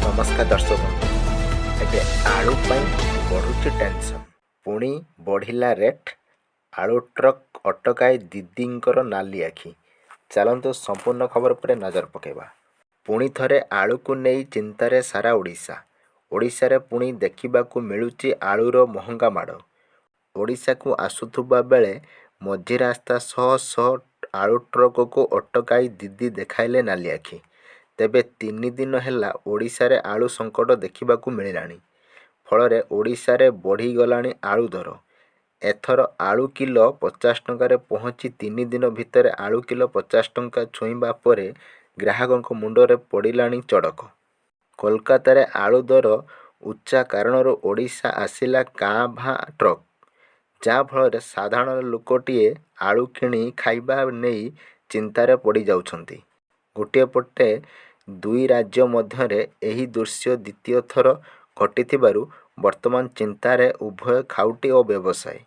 नमस्कार दर्शक बंधु ଏବେ ଆଳୁ ପାଇଁ ବଢ଼ୁଛି ଟେନସନ୍। ପୁଣି ବଢ଼ିଲା ରେଟ୍। ଆଳୁ ଟ୍ରକ୍ ଅଟକାଇ ଦିଦିଙ୍କର ନାଲି ଆଖି। ଚାଲନ୍ତୁ ସମ୍ପୂର୍ଣ୍ଣ ଖବର ଉପରେ ନଜର ପକାଇବା। ପୁଣି ଥରେ ଆଳୁକୁ ନେଇ ଚିନ୍ତାରେ ସାରା ଓଡ଼ିଶା। ଓଡ଼ିଶାରେ ପୁଣି ଦେଖିବାକୁ ମିଳୁଛି ଆଳୁର ମହଙ୍ଗା ମାଡ଼। ଓଡ଼ିଶାକୁ ଆସୁଥିବା ବେଳେ ମଝି ରାସ୍ତା ଶହ ଶହ ଆଳୁ ଟ୍ରକକୁ ଅଟକାଇ ଦିଦି ଦେଖାଇଲେ ନାଲି ଆଖି। ତେବେ 3 ଦିନ ହେଲା ଓଡ଼ିଶାରେ ଆଳୁ ସଙ୍କଟ ଦେଖିବାକୁ ମିଳିଲାଣି। ଫଳରେ ଓଡ଼ିଶାରେ ବଢ଼ିଗଲାଣି ଆଳୁ ଦର। ଏଥର ଆଳୁ କିଲୋ 50 ଟଙ୍କାରେ ପହଞ୍ଚି 3 ଦିନ ଭିତରେ ଆଳୁ କିଲୋ 50 ଟଙ୍କା ଛୁଇଁବା ପରେ ଗ୍ରାହକଙ୍କ ମୁଣ୍ଡରେ ପଡ଼ିଲାଣି ଚଡ଼କ। କୋଲକାତାରେ ଆଳୁ ଦର ଉଚ୍ଚା କାରଣରୁ ଓଡ଼ିଶା ଆସିଲା କାଁ ଭାଁ ଟ୍ରକ୍, ଯାହାଫଳରେ ସାଧାରଣ ଲୋକଟିଏ ଆଳୁ କିଣି ଖାଇବା ନେଇ ଚିନ୍ତାରେ ପଡ଼ିଯାଉଛନ୍ତି। ଗୋଟିଏ ପଟେ ଦୁଇ ରାଜ୍ୟ ମଧ୍ୟରେ ଏହି ଦୃଶ୍ୟ ଦ୍ୱିତୀୟ ଥର ଘଟିଥିବାରୁ ବର୍ତ୍ତମାନ ଚିନ୍ତାରେ ଉଭୟ ଖାଉଟି ଓ ବ୍ୟବସାୟୀ।